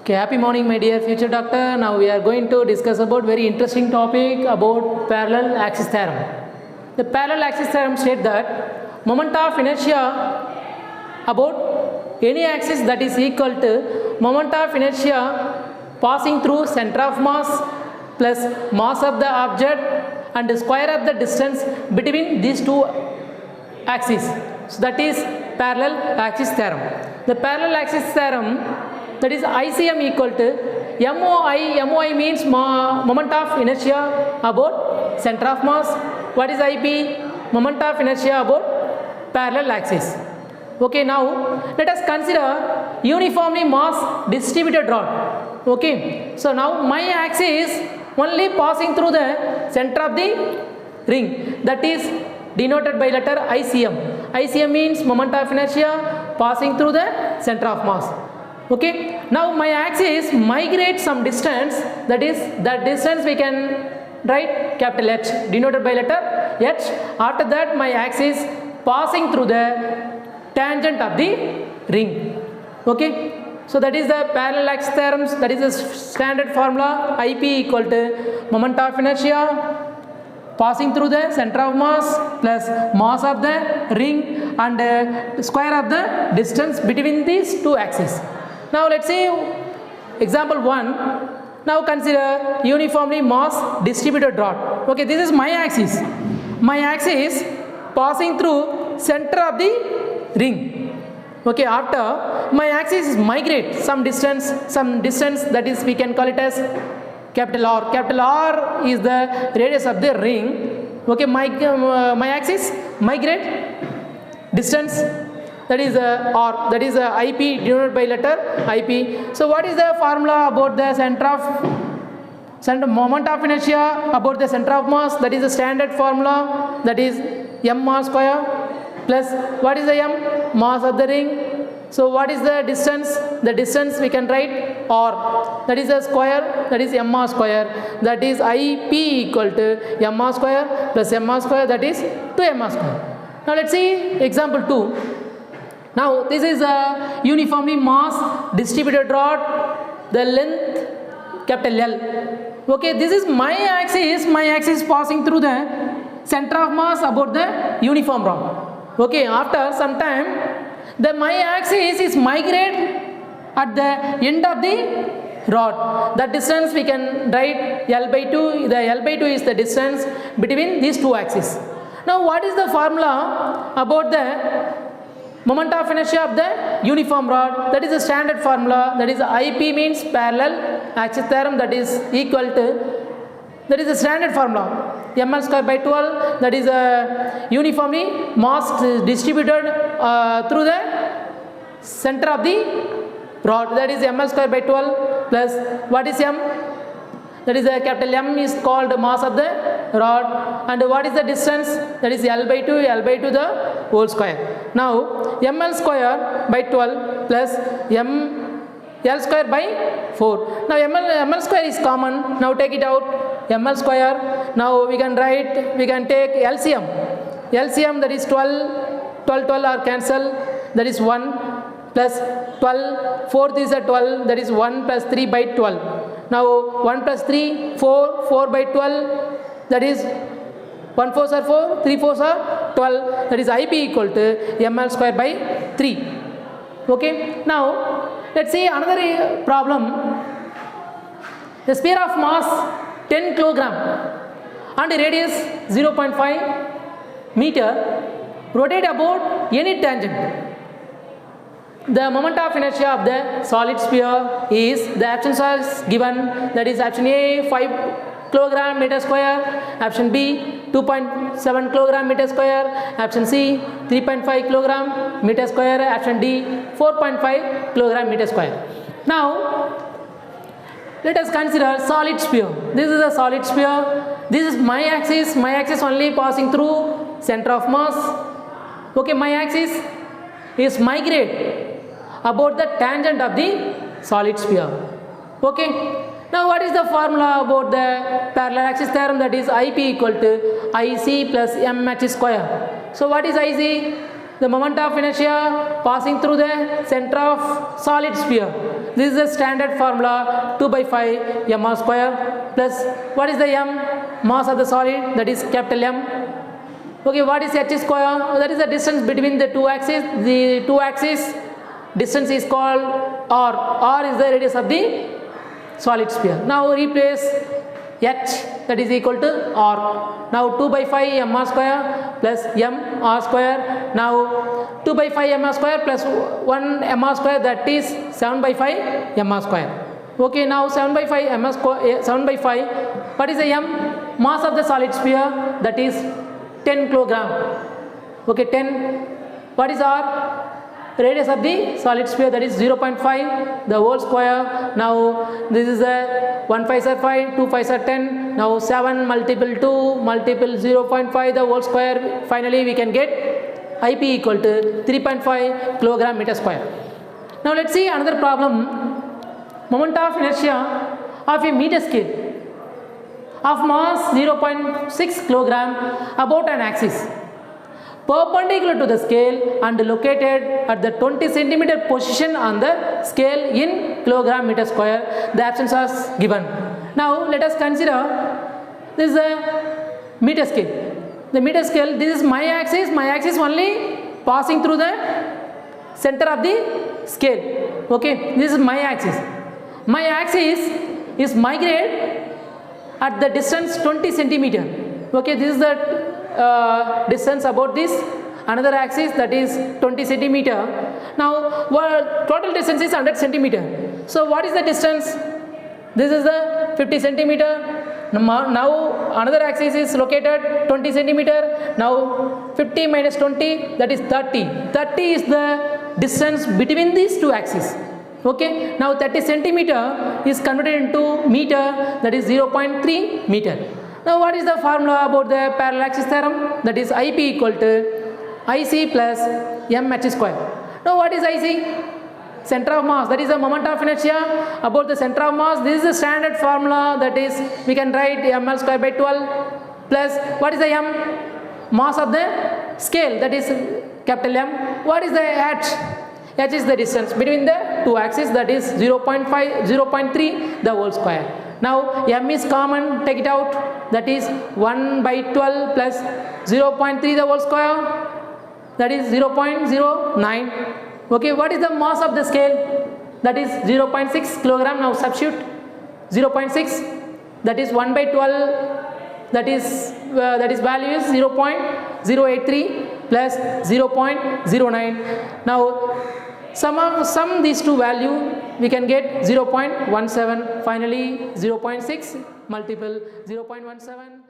Okay, happy morning my dear future doctor. Now we are going to discuss about very interesting topic about parallel axis theorem. The parallel axis theorem states that moment of inertia about any axis that is equal to moment of inertia passing through center of mass plus mass of the object and square of the distance between these two axes. So that is parallel axis theorem. The parallel axis theorem, that is ICM equal to MOI means moment of inertia about center of mass. What is IP? Moment of inertia about parallel axis. Okay, now let us consider uniformly mass distributed rod. Okay, so now my axis only passing through the center of the ring, that is denoted by letter ICM. ICM means moment of inertia passing through the center of mass. Okay, now my axis migrates some distance, that is that distance we can write capital H denoted by letter H. After that my axis passing through the tangent of the ring. Okay, so that is the parallel axis theorems, that is the standard formula. IP equal to moment of inertia passing through the center of mass plus mass of the ring and square of the distance between these two axes. Now let's see example 1. Now consider uniformly mass distributed rod. Okay, this is my axis. My axis passing through center of the ring. Okay, after my axis migrate some distance that is we can call it as capital R. Capital R is the radius of the ring. Okay, my axis migrate distance, that is R, that is IP denoted by letter IP. So what is the formula about the center moment of inertia about the center of mass? That is the standard formula, that is m r square plus what is the m? Mass of the ring. So what is the distance? The distance we can write R, that is a square, that is m r square, that is IP equal to m r square plus m r square, that is 2m r square. Now let's see example 2. Now this is a uniformly mass distributed rod, the length capital L. Okay, this is my axis passing through the center of mass about the uniform rod. Okay, after some time my axis is migrate at the end of the rod. That distance we can write L by 2. The L by 2 is the distance between these two axes. Now what is the formula about the moment of inertia of the uniform rod? That is the standard formula, that is IP means parallel axis theorem, that is equal to, that is the standard formula, ml square by 12, that is a uniformly mass distributed through the center of the rod, that is ml square by 12 plus what is m? That is a capital M is called mass of the rod, and what is the distance? That is L by 2 the whole square. Now ml square by 12 plus L square by 4. Now ml square is common, now take it out, ml square. Now we can take LCM, that is 12 are cancelled, that is 1 plus 12, 4 is a 12, that is 1 plus 3 by 12. Now 1 plus 3, 4 by 12, that is 1 4s are 4, 3 4s are 12, that is IP equal to ml square by 3. Okay, now let's see another problem. The sphere of mass 10 kilogram and radius 0.5 meter rotate about any tangent. The moment of inertia of the solid sphere is, the options are given, that is option A 5 kilogram meter square, option B 2.7 kilogram meter square, option C 3.5 kilogram meter square, option D 4.5 kilogram meter square. Now let us consider solid sphere. This is a solid sphere. This is my axis only passing through center of mass. Okay, my axis is migrate about the tangent of the solid sphere. Okay, now what is the formula about the parallel axis theorem? That is IP equal to IC plus MH square. So what is IC? the moment of inertia passing through the center of solid sphere. This is the standard formula 2 by 5 m r square plus what is the m? Mass of the solid, that is capital M. Okay, what is h square? That is the distance between the two axes. The two axes distance is called r. R is the radius of the solid sphere. Now replace h, that is equal to r. Now 2 by 5 m r square plus m r square. Now 2 by 5 m r square plus 1 m r square, that is 7 by 5 m r square. Okay, now 7 by 5 m r square, 7 by 5. What is the m? Mass of the solid sphere, that is 10 kilogram. Okay, 10. What is r? Radius of the solid sphere, that is 0.5 the whole square. Now this is a 1 5 are 5, 2 5 are 10. Now 7 multiple 2 multiple 0.5 the whole square. Finally we can get IP equal to 3.5 kilogram meter square. Now let's see another problem. Moment of inertia of a meter scale of mass 0.6 kilogram about an axis perpendicular to the scale and located at the 20 centimeter position on the scale in kilogram meter square. The options are given. Now let us consider this is a meter scale. The meter scale, this is my axis only passing through the center of the scale. Okay, this is my axis. My axis is migrate at the distance 20 centimeter. Okay, this is the distance about this another axis, that is 20 centimeter. Now total distance is 100 centimeter. So what is the distance? This is the 50 centimeter. Now another axis is located 20 centimeter. Now 50 minus 20, that is 30. 30 is the distance between these two axes. Okay, now 30 centimeter is converted into meter, that is 0.3 meter. Now what is the formula about the parallel axis theorem? That is IP equal to IC plus mh square. Now what is IC? Center of mass, that is the moment of inertia about the center of mass. This is the standard formula, that is we can write ml square by 12 plus what is the m? Mass of the scale, that is capital M. What is the h? H is the distance between the two axes, that is 0.5, 0.3 the whole square. Now m is common, take it out, that is 1 by 12 plus 0.3 the whole square, that is 0.09. Okay, what is the mass of the scale? That is 0.6 kilogram. Now substitute 0.6, that is 1 by 12, that is value is 0.083 plus 0.09. Now sum these two value, we can get 0.17. Finally 0.6 multiple 0.17